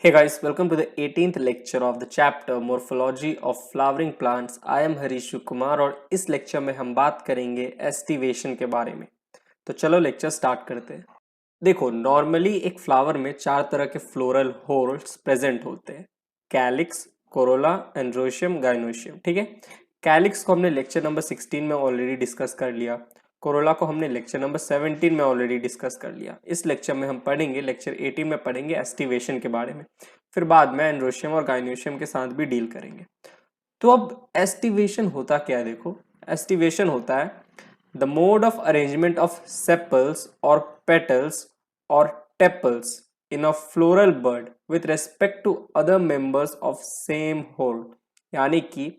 Hey guys, welcome to the 18th lecture of the chapter Morphology of Flowering Plants. I am हरीशु Kumar और इस lecture में हम बात करेंगे एस्टिवेशन के बारे में। तो चलो लेक्चर स्टार्ट करते हैं। देखो, नॉर्मली एक फ्लावर में चार तरह के फ्लोरल होल्स प्रेजेंट होते हैं: कैलिक्स, कोरोला, एंड्रोशियम, गाइनोशियम। ठीक है, कैलिक्स को हमने लेक्चर नंबर 16 में ऑलरेडी डिस्कस कर लिया। कोरोला को हमने लेक्चर नंबर 17 में ऑलरेडी डिस्कस कर लिया। इस लेक्चर में हम पढ़ेंगे, लेक्चर 18 में पढ़ेंगे एस्टिवेशन के बारे में। फिर बाद में एंड्रोशियम और गाइनोशियम के साथ भी डील करेंगे। तो अब एस्टिवेशन होता क्या है? देखो, एस्टिवेशन होता है the mode of arrangement of sepals और पेटल्स और tepals in a floral bud with respect to other members of same whorl. यानी कि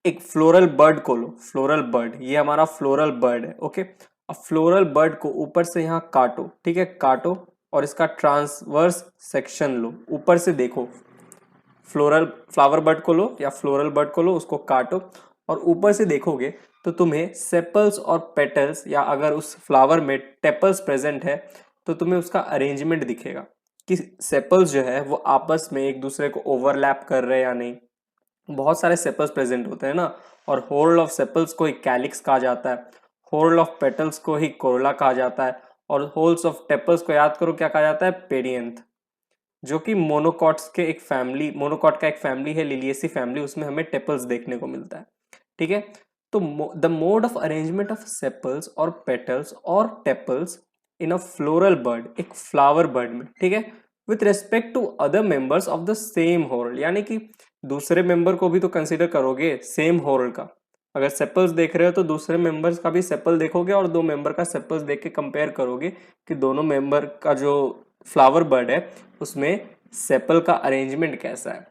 एक फ्लोरल बर्ड को लो, फ्लोरल बर्ड, ये हमारा फ्लोरल बर्ड है। ओके, अब फ्लोरल बर्ड को ऊपर से यहाँ काटो, ठीक है, काटो और इसका ट्रांसवर्स सेक्शन लो, ऊपर से देखो। फ्लावर बर्ड को लो या फ्लोरल बर्ड को लो, उसको काटो और ऊपर से देखोगे तो तुम्हें सेपल्स और पेटल्स, या अगर उस फ्लावर में टेपल्स प्रेजेंट है तो तुम्हें उसका अरेंजमेंट दिखेगा कि सेपल्स जो है वो आपस में एक दूसरे को ओवरलैप कर रहे हैं या नहीं। बहुत सारे सेपल्स प्रेजेंट होते हैं ना, और होल ऑफ सेपल्स को ही कैलिक्स कहा जाता है, होल ऑफ पेटल्स को ही कोरोला कहा जाता है, और होल्स ऑफ टेपल्स को याद करो क्या कहा जाता है? पेरियंथ, जो कि मोनोकॉट्स के एक फैमिली, मोनोकॉट का एक फैमिली है, लिलिएसी फैमिली, उसमें हमें टेपल्स देखने को मिलता है। ठीक है, तो the mode of arrangement of sepals और पेटल्स और tepals in a floral bud, एक फ्लावर बर्ड में, ठीक है, with respect to other members of the same whorl, यानी कि दूसरे मेंबर को भी तो कंसीडर करोगे सेम होल का। अगर सेपल्स देख रहे हो तो दूसरे मेंबर्स का भी सेपल देखोगे और दो मेंबर का सेपल्स देख के कंपेयर करोगे कि दोनों मेंबर का जो फ्लावर बर्ड है उसमें सेपल का अरेंजमेंट कैसा है।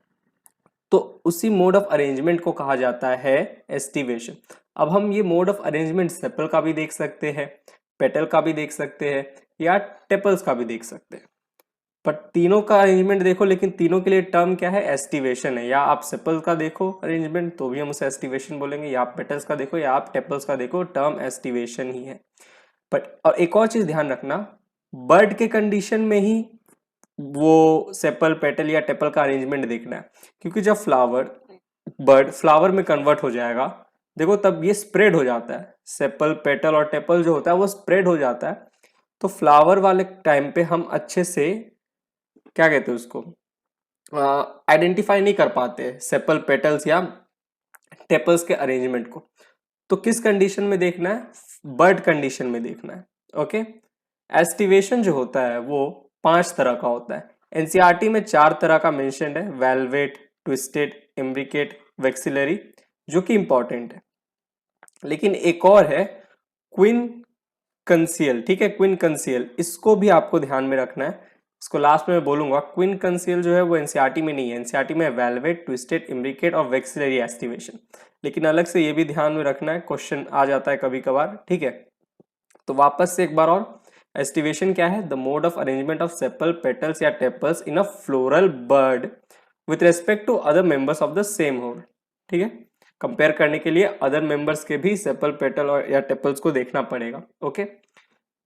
तो उसी मोड ऑफ अरेंजमेंट को कहा जाता है एस्टिवेशन। अब हम ये मोड ऑफ अरेंजमेंट सेपल का भी देख सकते हैं, पेटल का भी देख सकते हैं, या टेपल्स का भी देख सकते हैं। पर तीनों का अरेंजमेंट देखो, लेकिन तीनों के लिए टर्म क्या है? एस्टिवेशन है। या आप सेपल का देखो अरेंजमेंट तो भी हम उसे एस्टिवेशन बोलेंगे, या आप पेटल्स का देखो या आप टेपल्स का देखो, टर्म एस्टिवेशन ही है। बट और एक और चीज ध्यान रखना, बर्ड के कंडीशन में ही वो सेपल, पेटल या टेपल का अरेंजमेंट देखना है, क्योंकि जब बर्ड फ्लावर में कन्वर्ट हो जाएगा, देखो तब ये स्प्रेड हो जाता है, सेपल, पेटल और टेपल जो होता है वो स्प्रेड हो जाता है। तो फ्लावर वाले टाइम पे हम अच्छे से, क्या कहते हैं उसको, आइडेंटिफाई नहीं कर पाते सेपल, पेटल्स या टेपल्स के अरेंजमेंट को। तो किस कंडीशन में देखना है? बर्ड कंडीशन में देखना है। ओके, एस्टिवेशन जो होता है वो 5 तरह का होता है। एनसीईआरटी में 4 तरह का मेंशन्ड है: वेलवेट, ट्विस्टेड, इम्ब्रिकेट, वेक्सिलरी, जो कि इंपॉर्टेंट है। लेकिन एक और है क्वीन कंसियल, ठीक है, क्वीन कंसियल, इसको भी आपको ध्यान में रखना है। इसको लास्ट में मैं बोलूंगा। क्वीन कंसियल जो है वो एनसीईआरटी में नहीं है। एनसीईआरटी में वेलवेट, ट्विस्टेड, इम्ब्रिकेट और वेक्सिलरी एस्टिवेशन। लेकिन अलग से ये भी ध्यान में रखना है, क्वेश्चन आ जाता है कभी कभार। ठीक है, तो वापस से एक बार और, एस्टिवेशन क्या है? The mode of arrangement of sepal, petals या tepals in a floral bud with respect to other members of the same whorl. ठीक है, कंपेयर करने के लिए अदर मेंबर्स के भी सेपल, पेटल और या टेपल्स को देखना पड़ेगा। ओके,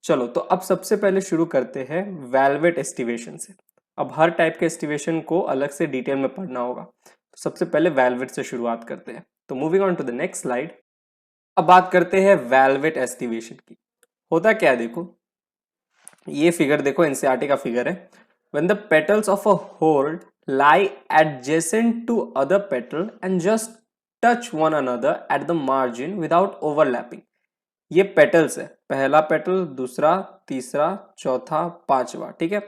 चलो तो अब सबसे पहले शुरू करते हैं वेलवेट एस्टिवेशन से। अब हर टाइप के एस्टिवेशन को अलग से डिटेल में पढ़ना होगा, तो सबसे पहले वेलवेट से शुरुआत करते हैं। तो moving on to the next slide. अब बात करते हैं वेलवेट एस्टिवेशन की। होता क्या है? देखो, ये फिगर देखो, एनसीईआरटी का फिगर है। When the petals of a whorl lie adjacent to other petal and just touch one another at the margin without overlapping. ये पेटल्स है, पहला पेटल, दूसरा, तीसरा, चौथा, पांचवा। ठीक है,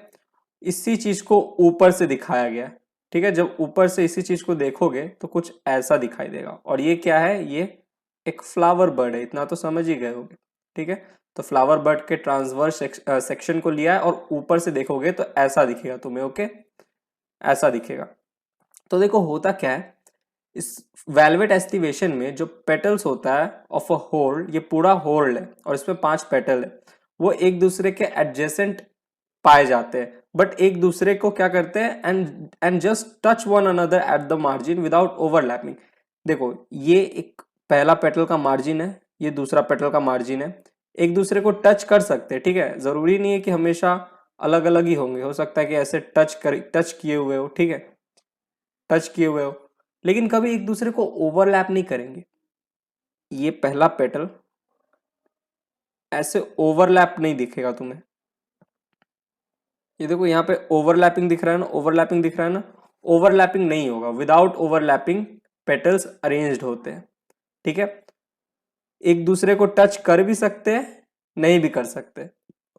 इसी चीज को ऊपर से दिखाया गया है। ठीक है, जब ऊपर से इसी चीज को देखोगे तो कुछ ऐसा दिखाई देगा। और ये क्या है? ये एक फ्लावर बर्ड है, इतना तो समझ ही गए होगे। ठीक है, तो फ्लावर बर्ड के ट्रांसवर्स सेक्शन को लिया है और ऊपर से देखोगे तो ऐसा दिखेगा तुम्हें। ओके, ऐसा दिखेगा। तो देखो होता क्या है, इस वेलवेट एस्टिवेशन में जो पेटल्स होता है ऑफ अ होल्ड, ये पूरा होल्ड है और इसमें 5 पेटल है, वो एक दूसरे के एडजेसेंट पाए जाते हैं, बट एक दूसरे को क्या करते हैं? And just touch one another at the margin without overlapping. देखो, ये एक पहला पेटल का मार्जिन है, ये दूसरा पेटल का मार्जिन है, एक दूसरे को टच कर सकते हैं। ठीक है, जरूरी नहीं है कि हमेशा अलग अलग ही होंगे, हो सकता है कि ऐसे टच किए हुए हो, ठीक है, टच किए हुए हो, लेकिन कभी एक दूसरे को ओवरलैप नहीं करेंगे। ये पहला पेटल ऐसे ओवरलैप नहीं दिखेगा तुम्हें, ये देखो यहाँ पे ओवरलैपिंग दिख रहा है ना, ओवरलैपिंग दिख रहा है ना, ओवरलैपिंग नहीं होगा, विदाउट ओवरलैपिंग पेटल्स अरेंज्ड होते हैं, ठीक है। एक दूसरे को टच कर भी सकते हैं, नहीं भी कर सकते,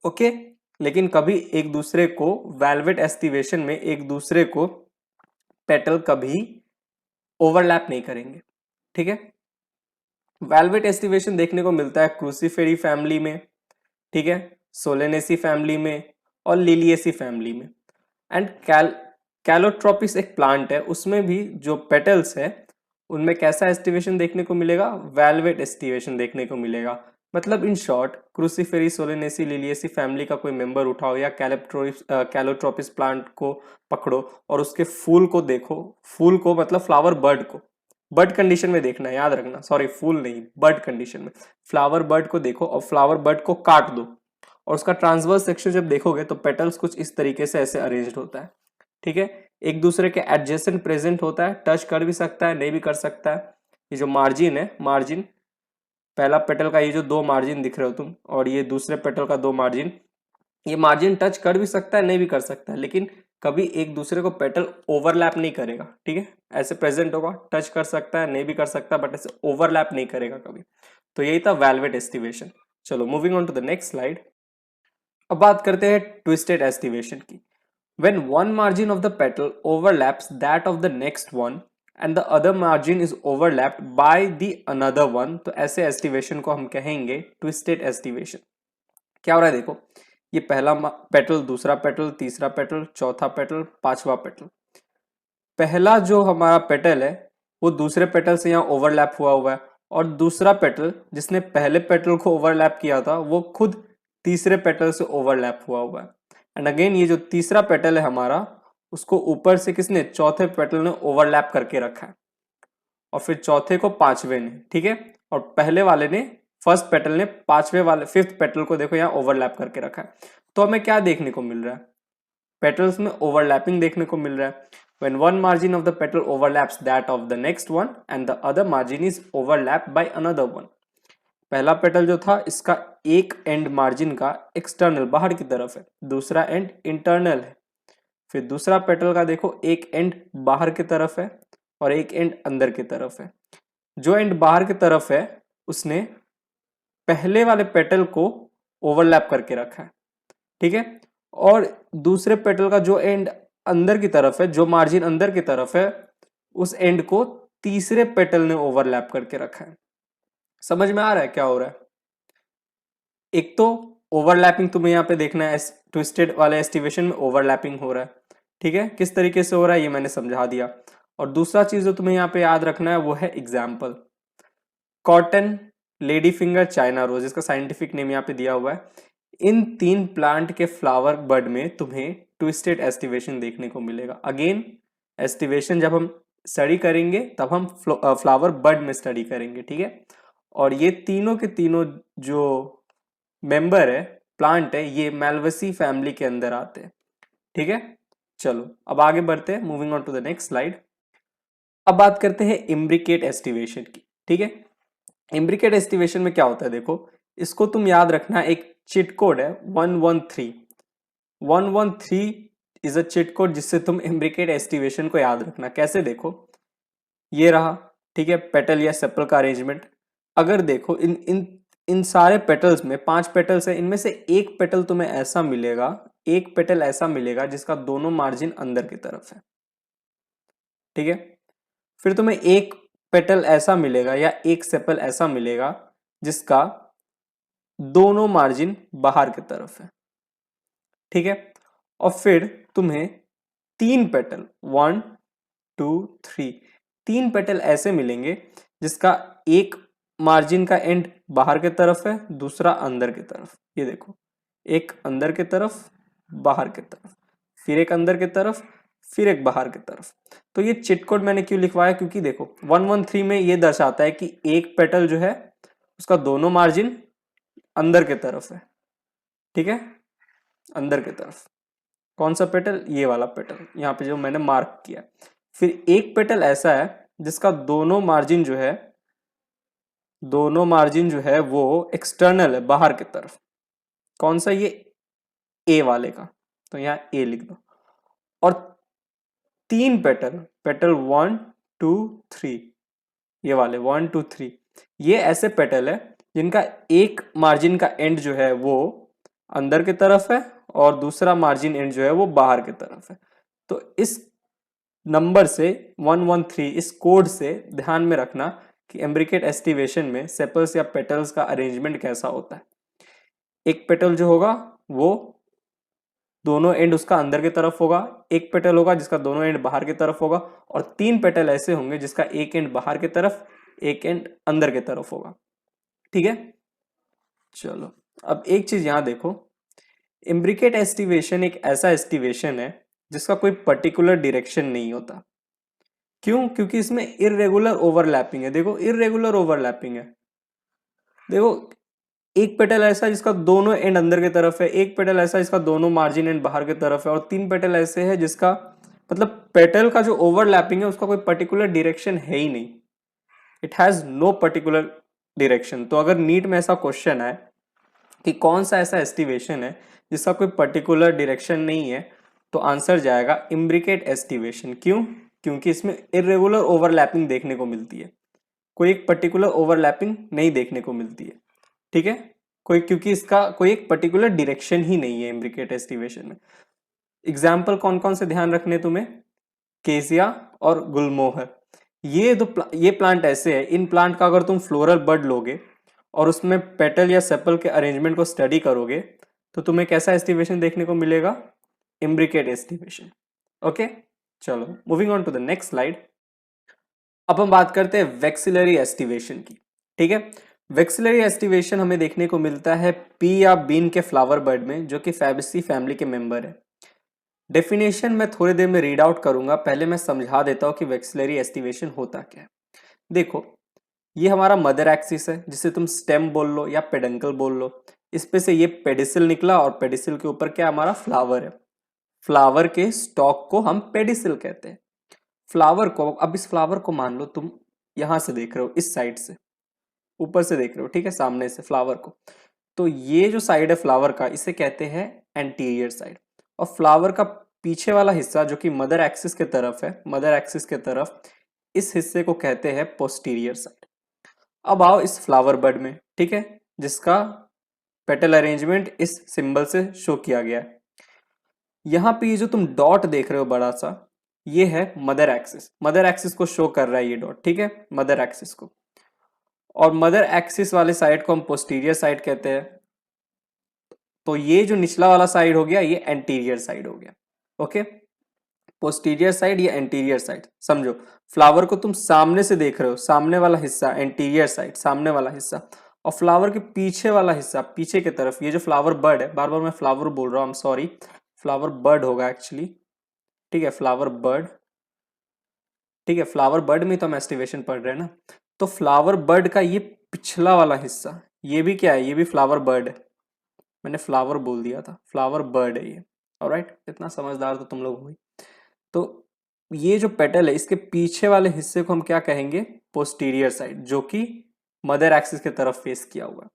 ओके, लेकिन कभी एक दूसरे को वेलवेट एस्टिवेशन में एक दूसरे को पेटल कभी ओवरलैप नहीं करेंगे, ठीक है। वेलवेट एस्टिवेशन देखने को मिलता है क्रूसीफेरी फैमिली में, ठीक है, सोलेनेसी फैमिली में और लिलिएसी फैमिली में। एंड कैलोट्रोपिस एक प्लांट है, उसमें भी जो पेटल्स है उनमें कैसा एस्टिवेशन देखने को मिलेगा, वेलवेट एस्टिवेशन देखने को मिलेगा। मतलब in short Cruciferae, Solanaceae, Liliaceae family का कोई मेंबर उठाओ या कैलोट्रोपिस प्लांट को पकड़ो और उसके फूल को देखो, फूल को मतलब फ्लावर बर्ड को, बर्ड कंडीशन में देखना है, याद रखना, सॉरी फूल नहीं, बर्ड कंडीशन में फ्लावर बर्ड को देखो और फ्लावर बर्ड को काट दो और उसका ट्रांसवर्स सेक्शन जब देखोगे तो पेटल्स कुछ इस तरीके से ऐसे अरेंज्ड होता है, ठीक है। एक दूसरे के एडजेसेंट प्रेजेंट होता है, टच कर भी सकता है, नहीं भी कर सकता है। ये जो मार्जिन है, मार्जिन पहला पेटल का ये जो दो मार्जिन दिख रहे हो तुम और ये दूसरे पेटल का दो मार्जिन, ये मार्जिन टच कर भी सकता है, नहीं भी कर सकता है, लेकिन कभी एक दूसरे को पेटल ओवरलैप नहीं करेगा, ठीक है। ऐसे प्रेजेंट होगा, टच कर सकता है, नहीं भी कर सकता, बट ऐसे ओवरलैप नहीं करेगा कभी। तो यही था वेलवेट एस्टिवेशन। चलो moving on to the next slide. अब बात करते हैं ट्विस्टेड एस्टिवेशन की। When one margin of the petal overlaps that of the next one and the other margin is overlapped by the another one, तो ऐसे aestivation को हम कहेंगे ट्विस्टेड एस्टिवेशन। क्या हो रहा है देखो, ये पहला पेटल, दूसरा पेटल, तीसरा पेटल, चौथा पेटल, पांचवा पेटल। पहला जो हमारा पेटल है वो दूसरे पेटल से यहाँ ओवरलैप हुआ है और दूसरा पेटल जिसने पहले पेटल को ओवरलैप किया था वो खुद तीसरे पेटल से ओवरलैप हुआ है। एंड अगेन ये जो तीसरा पेटल है हमारा, उसको ऊपर से किसने, चौथे पेटल ने ओवरलैप करके रखा है और फिर चौथे को पांचवे ने, ठीक है, और पहले वाले ने, फर्स्ट पेटल ने पांचवे वाले, फिफ्थ पेटल को देखो यहाँ ओवरलैप करके रखा है। तो हमें क्या देखने को मिल रहा है, पेटल्स में ओवरलैपिंग देखने को मिल रहा है। When one margin of the petal overlaps that of the next one and the other margin is overlapped by another one. पहला पेटल जो था इसका एक एंड मार्जिन का एक्सटर्नल बाहर की तरफ है, दूसरा एंड इंटरनल है। फिर दूसरा पेटल का देखो एक एंड बाहर की तरफ है और एक एंड अंदर की तरफ है। जो एंड बाहर की तरफ है उसने पहले वाले पेटल को ओवरलैप करके रखा है, ठीक है, और दूसरे पेटल का जो एंड अंदर की तरफ है, जो मार्जिन अंदर की तरफ है, उस एंड को तीसरे पेटल ने ओवरलैप करके रखा है। समझ में आ रहा है क्या हो रहा है? एक तो ओवरलैपिंग तुम्हें यहाँ पे देखना है, ट्विस्टेड वाले एस्टिवेशन में ओवरलैपिंग हो रहा है, ठीक है, किस तरीके से हो रहा है ये मैंने समझा दिया। और दूसरा चीज जो तुम्हें यहाँ पे याद रखना है वो है example, cotton, lady finger, China rose, इसका साइंटिफिक नेम यहाँ पे दिया हुआ है। इन तीन प्लांट के फ्लावर बड में तुम्हें ट्विस्टेड एस्टिवेशन देखने को मिलेगा। अगेन एस्टिवेशन जब हम स्टडी करेंगे तब हम फ्लावर बड में स्टडी करेंगे, ठीक है। और ये तीनों के तीनों जो मेंबर है, प्लांट है, ये मेल्वेसी फैमिली के अंदर आते हैं, ठीक है। चलो अब आगे बढ़ते हैं, moving on to the next slide. अब बात करते हैं इम्ब्रिकेट एस्टिवेशन की, ठीक है। इम्ब्रिकेट एस्टिवेशन में क्या होता है देखो, इसको तुम याद रखना, एक चिट कोड है 113। 113 इज अ चिट कोड जिससे तुम इम्ब्रिकेट एस्टिवेशन को याद रखना। कैसे देखो, ये रहा, ठीक है, पेटल या सेपल का अरेंजमेंट। अगर देखो इन सारे पेटल्स में 5 पेटल्स है, इनमें से एक पेटल तुम्हें ऐसा मिलेगा, एक पेटल ऐसा मिलेगा जिसका दोनों मार्जिन अंदर की तरफ है, ठीक है। फिर तुम्हें एक पेटल ऐसा मिलेगा या एक सेपल ऐसा मिलेगा जिसका दोनों मार्जिन बाहर की तरफ है, ठीक है। और फिर तुम्हें 3 पेटल, 1 2 3, 3 पेटल ऐसे मिलेंगे जिसका एक मार्जिन का एंड बाहर की तरफ है, दूसरा अंदर की तरफ। ये देखो, एक अंदर की तरफ, बाहर की तरफ, फिर एक अंदर की तरफ, फिर एक बाहर की तरफ। तो ये चिट कोड मैंने क्यों लिखवाया, क्योंकि देखो 113 में ये दर्शाता है कि एक पेटल जो है उसका दोनों मार्जिन अंदर की तरफ है, ठीक है, अंदर की तरफ। कौन सा पेटल? ये वाला पेटल, यहाँ पे जो मैंने मार्क किया। फिर एक पेटल ऐसा है जिसका दोनों मार्जिन जो है वो एक्सटर्नल है, बाहर की तरफ। कौन सा? ये ए वाले का, तो यहाँ ए लिख दो। और तीन पेटल, पेटल 1 2 3, ये वाले 1 2 3, ये ऐसे पेटल है जिनका एक मार्जिन का एंड जो है वो अंदर की तरफ है और दूसरा मार्जिन एंड जो है वो बाहर की तरफ है। तो इस नंबर से 113, इस कोड से ध्यान में रखना कि एम्ब्रिकेट एस्टिवेशन में सेपल्स या पेटल्स का अरेंजमेंट कैसा होता है। एक पेटल जो होगा वो दोनों एंड उसका अंदर की तरफ होगा, एक पेटल होगा जिसका दोनों एंड बाहर की तरफ होगा, और तीन पेटल ऐसे होंगे जिसका एक एंड बाहर की तरफ, एक एंड अंदर की तरफ होगा। ठीक है, चलो अब एक चीज यहां देखो, इम्ब्रिकेट एस्टिवेशन एक ऐसा एस्टिवेशन है जिसका कोई पर्टिकुलर डायरेक्शन नहीं होता। क्यों? क्योंकि इसमें इररेगुलर ओवरलैपिंग है। देखो इररेगुलर ओवरलैपिंग है। देखो एक पेटल ऐसा जिसका दोनों एंड अंदर की तरफ है, एक पेटल ऐसा जिसका दोनों मार्जिन एंड बाहर की तरफ है, और तीन पेटल ऐसे है जिसका मतलब पेटल का जो ओवरलैपिंग है उसका कोई पर्टिकुलर डायरेक्शन है ही नहीं। It has no particular direction. तो अगर नीट में ऐसा क्वेश्चन आए कि कौन सा ऐसा एस्टिवेशन है जिसका कोई पर्टिकुलर डायरेक्शन नहीं है, तो आंसर जाएगा इम्ब्रिकेट एस्टिवेशन। क्यों? क्योंकि इसमें इरेगुलर ओवरलैपिंग देखने को मिलती है, कोई एक पर्टिकुलर ओवरलैपिंग नहीं देखने को मिलती है। ठीक है, क्योंकि इसका कोई एक पर्टिकुलर डायरेक्शन ही नहीं है इम्ब्रिकेट एस्टिवेशन में। एग्जाम्पल कौन कौन से ध्यान रखने तुम्हें? केसिया और गुलमोहर, ये प्लांट ऐसे है, इन प्लांट का अगर तुम फ्लोरल बड लोगे और उसमें पेटल या सेपल के अरेंजमेंट को स्टडी करोगे तो तुम्हें कैसा एस्टिवेशन देखने को मिलेगा? Imbricate aestivation. ओके, चलो moving on to the next slide. अब हम बात करते हैं वेक्सिलरी एस्टिवेशन की। ठीक है, वेक्सिलरी एस्टिवेशन हमें देखने को मिलता है पी या बीन के फ्लावर बर्ड में, जो कि फैबेसी फैमिली के मेंबर है। डेफिनेशन मैं थोड़ी देर में रीड आउट करूंगा, पहले मैं समझा देता हूं कि वेक्सिलरी एस्टिवेशन होता क्या है। देखो ये हमारा मदर एक्सिस है, जिसे तुम स्टेम बोल लो या पेडंकल बोल लो। इस पे से ये पेडिसिल निकला और पेडिसिल के ऊपर क्या हमारा फ्लावर है। फ्लावर के स्टॉक को हम पेडिसिल कहते हैं। फ्लावर को, अब इस फ्लावर को मान लो तुम यहां से देख रहे हो, इस साइड से ऊपर से देख रहे हो, ठीक है, सामने से फ्लावर को। तो ये जो साइड है फ्लावर का, इसे कहते हैं एंटीरियर साइड। और फ्लावर का पीछे वाला हिस्सा जो कि मदर एक्सिस के तरफ है, मदर एक्सिस के तरफ, इस हिस्से को कहते हैं पोस्टीरियर साइड। अब आओ इस फ्लावर बड में, ठीक है, जिसका पेटल अरेंजमेंट इस सिंबल से शो किया गया है। यहां पे ये जो तुम डॉट देख रहे हो बड़ा सा, ये है मदर एक्सिस। मदर एक्सिस को शो कर रहा है ये डॉट, ठीक है, मदर एक्सिस को। और मदर एक्सिस वाले साइड को हम पोस्टीरियर साइड कहते हैं। तो ये जो निचला वाला साइड हो गया, ये एंटीरियर साइड हो गया। ओके, पोस्टीरियर साइड या एंटीरियर साइड समझो। फ्लावर को तुम सामने से देख रहे हो, सामने वाला हिस्सा एंटीरियर साइड, सामने वाला हिस्सा। और फ्लावर के पीछे वाला हिस्सा, पीछे की तरफ, ये जो फ्लावर बर्ड है, बार बार मैं फ्लावर बोल रहा हूँ, I am sorry, flower bird होगा एक्चुअली। ठीक है, फ्लावर बर्ड, ठीक है, फ्लावर बर्ड में तो हम एस्टिवेशन पढ़ रहे हैं ना। तो फ्लावर बर्ड का ये पिछला वाला हिस्सा, ये भी क्या है? ये भी फ्लावर बर्ड है। मैंने फ्लावर बोल दिया था, फ्लावर बर्ड है ये। ऑलराइट, इतना समझदार तो तुम लोग हुई। तो ये जो पेटल है, इसके पीछे वाले हिस्से को हम क्या कहेंगे? पोस्टीरियर साइड, जो कि मदर एक्सिस की तरफ फेस किया हुआ है।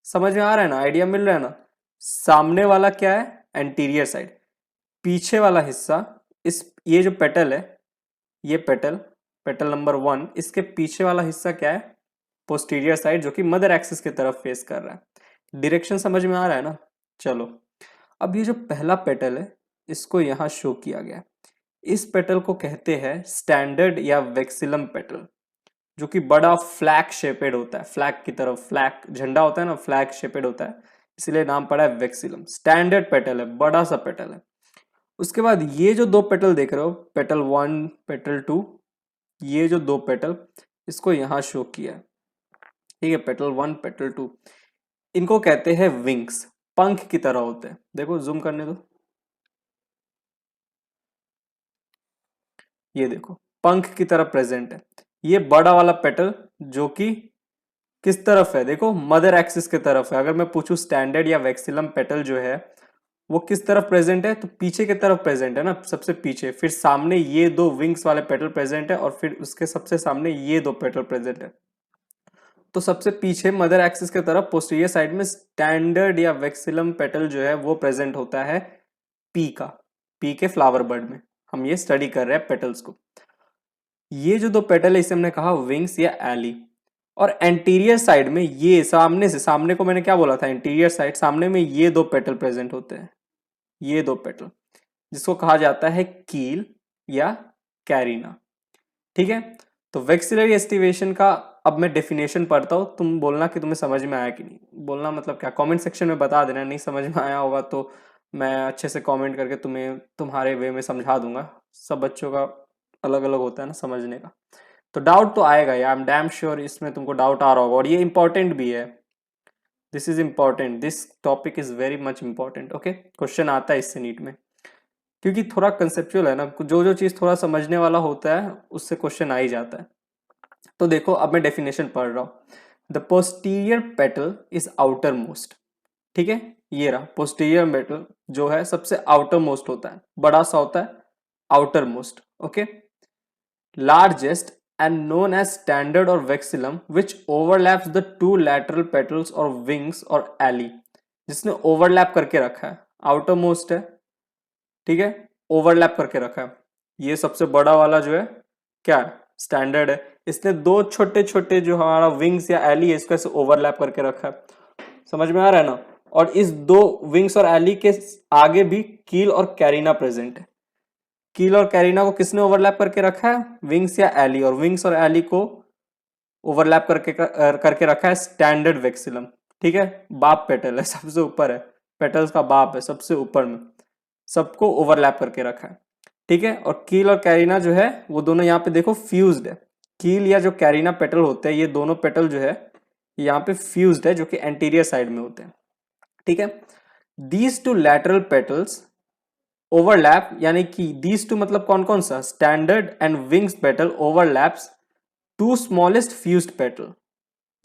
समझ में आ रहा है ना? आइडिया मिल रहा है ना? सामने वाला क्या है? Anterior side. पीछे वाला हिस्सा, इस ये जो पेटल है, ये पेटल, पेटल नंबर 1, इसके पीछे वाला हिस्सा क्या है? पोस्टीरियर साइड, जो कि मदर एक्सिस की तरफ फेस कर रहा है। डायरेक्शन समझ में आ रहा है ना? चलो, अब ये जो पहला पेटल है, इसको यहां शो किया गया। इस पेटल को कहते हैं स्टैंडर्ड या वेक्सिलम पेटल, जो कि बड़ा फ्लैग शेपेड होता है। फ्लैग की तरफ, फ्लैग झंडा होता है ना, फ्लैग शेपेड होता है, इसलिए नाम पड़ा है वेक्सिलम। स्टैंडर्ड पेटल है, बड़ा सा पेटल है। उसके बाद ये जो दो पेटल देख रहे हो, पेटल 1 पेटल 2, ये जो दो पेटल, इसको यहां शो किया है। ठीक है, पेटल 1 पेटल 2, इनको कहते हैं विंग्स, पंख की तरह होते हैं। देखो जूम करने दो, ये देखो पंख की तरह प्रेजेंट है। ये बड़ा वाला पेटल जो कि किस तरफ है? देखो मदर एक्सिस की तरफ है। अगर मैं पूछूं स्टैंडर्ड या वेक्सिलम पेटल जो है वो किस तरफ प्रेजेंट है, तो पीछे की तरफ प्रेजेंट है ना, सबसे पीछे। फिर सामने ये दो विंग्स वाले पेटल प्रेजेंट है और फिर उसके सबसे सामने ये दो पेटल प्रेजेंट है। तो सबसे पीछे मदर एक्सिस की तरफ पोस्टीरियर साइड में स्टैंडर्ड या वेक्सिलम पेटल जो है वो प्रेजेंट होता है पी का, पी के फ्लावर बर्ड में। हम ये स्टडी कर रहे हैं पेटल्स को। ये जो दो पेटल है इसे हमने कहा विंग्स या एली। और एंटीरियर साइड में ये सामने से, सामने को मैंने क्या बोला था, एंटीरियर साइड, सामने में ये दो पेटल प्रेजेंट होते हैं, ये दो पेटल, जिसको कहा जाता है कील या कैरिना। ठीक है, तो वेक्सिलरी एस्टिवेशन का अब मैं डेफिनेशन पढ़ता हूँ, तुम बोलना कि तुम्हें समझ में आया कि नहीं। बोलना मतलब क्या, कमेंट सेक्शन में बता देना, नहीं समझ में आया होगा तो मैं अच्छे से कमेंट करके तुम्हें तुम्हारे वे में समझा दूंगा। सब बच्चों का अलग अलग होता है ना समझने का, तो डाउट तो आएगा यार, आई एम डैम श्योर इसमें तुमको डाउट आ रहा होगा। और ये इंपॉर्टेंट भी है, this is important, this topic is very much important. Okay, question आता है इससे नीट में, क्योंकि थोड़ा कंसेप्चुअल है ना, जो जो चीज थोड़ा समझने वाला होता है उससे क्वेश्चन आ ही जाता है। तो देखो अब मैं डेफिनेशन पढ़ रहा हूं। The posterior petal is outer most. ठीक है, ये रहा पोस्टीरियर पेटल जो है सबसे आउटर मोस्ट होता है, बड़ा सा होता है, outer most. Okay, largest and known as standard or vexillum which overlaps the two lateral petals or wings or ali, जिसने ओवरलैप करके रखा है, आउटर मोस्ट है, ठीक है, ओवरलैप करके रखा है। ये सबसे बड़ा वाला जो है क्या है, स्टैंडर्ड है। इसने दो छोटे छोटे जो हमारा विंग्स या एली है इसको ऐसे ओवरलैप करके रखा है, समझ में आ रहा है ना। और इस दो विंग्स और एली के आगे भी कील और कैरिना प्रेजेंट है। कील और कैरिना को किसने ओवरलैप करके रखा है, विंग्स या एली, और विंग्स और एली को ओवरलैप करके रखा है स्टैंडर्ड वेक्सिलम। ठीक है, बाप पेटल है, सबसे ऊपर है, पेटल्स का बाप है सबसे ऊपर में, सबको ओवरलैप करके रखा है। ठीक है, और कील और कैरिना जो है वो दोनों यहाँ पे देखो फ्यूज्ड है। कील या जो कैरिना पेटल होते हैं, ये दोनों पेटल जो है यहाँ पे फ्यूज्ड है, जो कि एंटीरियर साइड में होते हैं। ठीक है, these two lateral petals overlap, यानी कि दीज टू मतलब कौन कौन सा, standard and wings petal overlaps to smallest fused petal,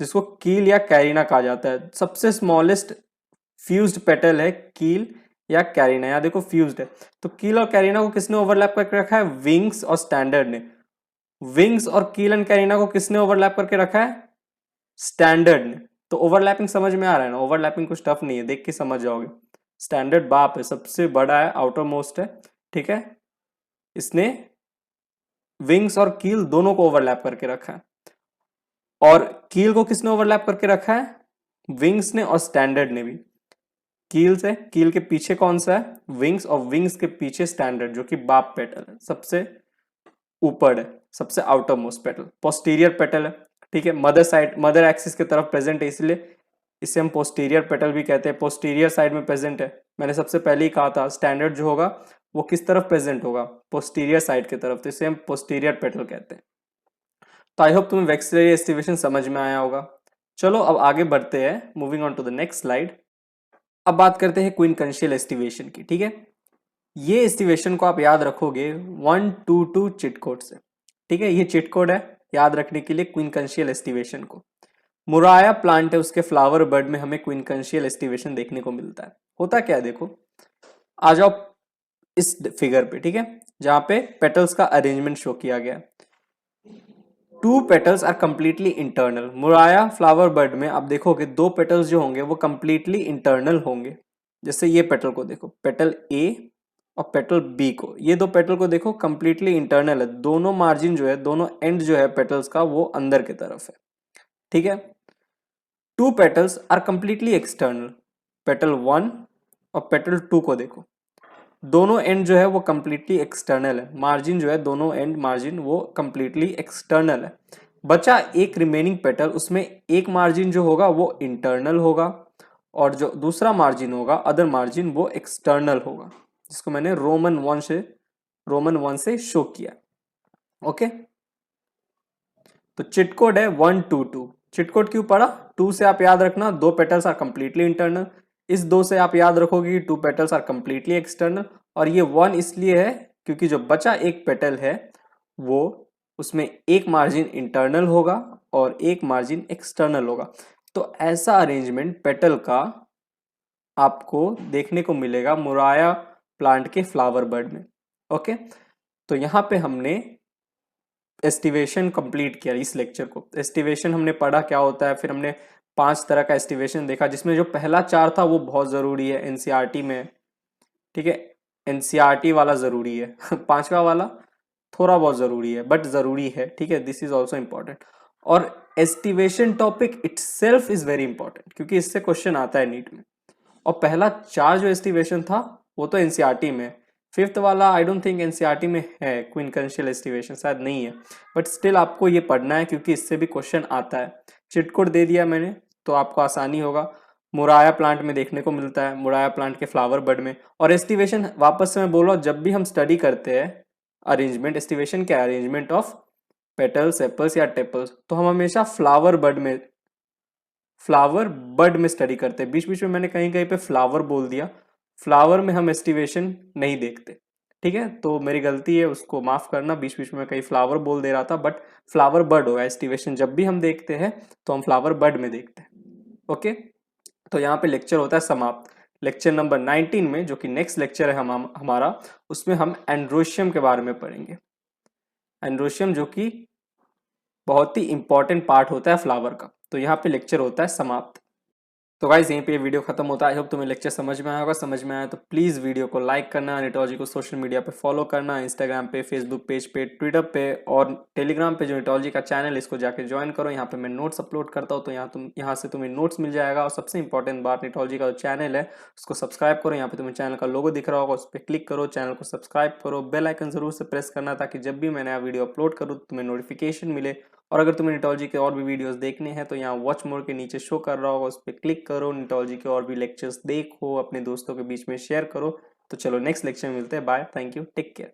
जिसको कील या कैरिना कहा जाता है। सबसे स्मॉलेस्ट फ्यूज्ड पेटल है कील या कैरिना, यहाँ देखो फ्यूज्ड है। तो कील और कैरिना को किसने ओवरलैप करके रखा है, विंग्स और स्टैंडर्ड ने। विंग्स और कील एंड कैरिना को किसने ओवरलैप करके रखा है, स्टैंडर्ड ने। तो ओवरलैपिंग समझ में आ रहा है ना, ओवरलैपिंग कुछ टफ नहीं है, देख के समझ जाओगे। स्टैंडर्ड बाप है, सबसे बड़ा है, आउटर मोस्ट है। ठीक है, इसने विंग्स और कील दोनों को ओवरलैप करके रखा है। और कील को किसने ओवरलैप करके रखा है, विंग्स ने और स्टैंडर्ड ने भी। कील से, कील के पीछे कौन सा है, विंग्स, और विंग्स के पीछे स्टैंडर्ड जो कि बाप पेटल है, सबसे ऊपर है, सबसे outer most petal, posterior petal है। ठीक है, मदर साइड, मदर एक्सिस की तरफ प्रेजेंट है, इसलिए इसे हम पोस्टीरियर पेटल भी कहते हैं, पोस्टीरियर साइड में प्रेजेंट है। मैंने सबसे पहले ही कहा था स्टैंडर्ड जो होगा वो किस तरफ प्रेजेंट होगा, पोस्टीरियर साइड की तरफ, तो इसे हम पोस्टीरियर पेटल कहते हैं। तो आई होप तुम्हें वेक्सिलरी एस्टिवेशन समझ में आया होगा। चलो अब आगे बढ़ते हैं, moving on to the next slide. अब बात करते हैं क्विनकंशियल एस्टिवेशन की। ठीक है, ये एस्टिवेशन को आप याद रखोगे 122 चिट कोड से। ठीक है, ये चिट कोड है याद रखने के लिए क्विनकंशियल एस्टिवेशन को। मुराया प्लांट है, उसके फ्लावर बर्ड में हमें क्विनकंशियल एस्टिवेशन देखने को मिलता है। होता क्या है देखो, आ जाओ इस फिगर पे। ठीक है, जहां पे पेटल्स का अरेंजमेंट शो किया गया है। Two petals are completely internal. Murraya flower bud में आप देखोगे दो पेटल्स जो होंगे वो कंप्लीटली इंटरनल होंगे। जैसे ये पेटल को देखो, पेटल ए और पेटल बी को, ये दो पेटल को देखो कंप्लीटली इंटरनल है, दोनों मार्जिन जो है, दोनों एंड जो है पेटल्स का वो अंदर की तरफ है। ठीक है, two petals are completely external. Petal 1 और पेटल 2 को देखो, दोनों एंड जो है वो कंप्लीटली एक्सटर्नल है, मार्जिन जो है दोनों एंड मार्जिन वो कंप्लीटली एक्सटर्नल है। बचा एक रिमेनिंग पेटल, उसमें एक मार्जिन जो होगा वो इंटरनल होगा और जो दूसरा मार्जिन होगा, अदर मार्जिन, वो एक्सटर्नल होगा, जिसको मैंने रोमन 1 से शो किया। ओके, तो चिट कोड है 122। चिट कोड क्यों पढ़ा, 2 से आप याद रखना दो पेटल्स आर कंप्लीटली इंटरनल, इस 2 से आप याद रखोगे कि 2 पेटल्स आर कंप्लीटली एक्सटर्नल, और ये 1 इसलिए है क्योंकि जो बचा एक पेटल है वो, उसमें एक मार्जिन इंटरनल होगा और एक मार्जिन एक्सटर्नल होगा। तो ऐसा अरेंजमेंट पेटल का आपको देखने को मिलेगा मुराया प्लांट के फ्लावर बड में। ओके, तो यहाँ पे हमने एस्टिवेशन कंप्लीट किया इस लेक्चर को। एस्टिवेशन हमने पढ़ा क्या होता है, फिर हमने 5 तरह का एस्टिवेशन देखा, जिसमें जो पहला 4 था वो बहुत जरूरी है एनसीईआरटी में, ठीक है, एनसीईआरटी वाला जरूरी है 5वां वाला थोड़ा बहुत जरूरी है बट जरूरी है, ठीक है, दिस इज ऑल्सो इंपॉर्टेंट। और aestivation topic itself is very important क्योंकि इससे क्वेश्चन आता है नीट में। और पहला 4 जो एस्टिवेशन था वो तो एनसीईआरटी में, 5th वाला आई डोंट थिंक एनसीईआरटी में है, क्विनकंशियल एस्टिवेशन शायद नहीं है, बट स्टिल आपको ये पढ़ना है क्योंकि इससे भी क्वेश्चन आता है। चिट कोड दे दिया मैंने तो आपको आसानी होगा। मुराया प्लांट में देखने को मिलता है, मुराया प्लांट के फ्लावर बड में। और एस्टिवेशन वापस से मैं बोल रहा हूँ, जब भी हम स्टडी करते हैं अरेंजमेंट, एस्टिवेशन क्या है, अरेंजमेंट ऑफ पेटल्स, सेपल्स या टेपल्स, तो हम हमेशा फ्लावर बड में स्टडी करते हैं। बीच बीच में मैंने कहीं कहीं पे फ्लावर बोल दिया, फ्लावर में हम एस्टिवेशन नहीं देखते, ठीक है, तो मेरी गलती है, उसको माफ करना। बीच बीच में कहीं फ्लावर बोल दे रहा था, बट फ्लावर बड होगा। एस्टिवेशन जब भी हम देखते हैं तो हम फ्लावर बड में देखते हैं। ओके, तो यहाँ पे लेक्चर होता है समाप्त। लेक्चर नंबर 19 में, जो कि नेक्स्ट लेक्चर है हमारा, उसमें हम एंड्रोशियम के बारे में पढ़ेंगे। एंड्रोशियम जो कि बहुत ही इंपॉर्टेंट पार्ट होता है फ्लावर का। तो यहाँ पे लेक्चर होता है समाप्त। तो गाइज यहीं पे ये वीडियो खत्म होता है। आई होप तुम्हें लेक्चर समझ में आया होगा। समझ में आया तो प्लीज़ वीडियो को लाइक करना, निटोलॉजी को सोशल मीडिया पे फॉलो करना, इंस्टाग्राम पे, फेसबुक पेज पे, ट्विटर पे और टेलीग्राम पे जो निटोलॉजी का चैनल है इसको जाके ज्वाइन करो। यहाँ पे मैं नोट्स अपलोड करता हूँ, तो यहाँ से तुम्हें नोट्स मिल जाएगा। और सबसे इंपॉर्टेंट बात, निटोलॉजी का जो चैनल है उसको सब्सक्राइब करो। यहाँ पे तुम्हें चैनल का लोगो दिख रहा होगा, उस पर क्लिक करो, चैनल को सब्सक्राइब करो, बेल आइकन जरूर से प्रेस करना ताकि जब भी मैं नया वीडियो अपलोड करूँ तुम्हें नोटिफिकेशन मिले। और अगर तुम्हें निटोलॉजी के और भी वीडियोस देखने हैं तो यहाँ वॉच मोर के नीचे शो कर रहा होगा, उस पर क्लिक करो, निटोलॉजी के और भी लेक्चर्स देखो, अपने दोस्तों के बीच में शेयर करो। तो चलो नेक्स्ट लेक्चर में मिलते हैं, bye, thank you, take care.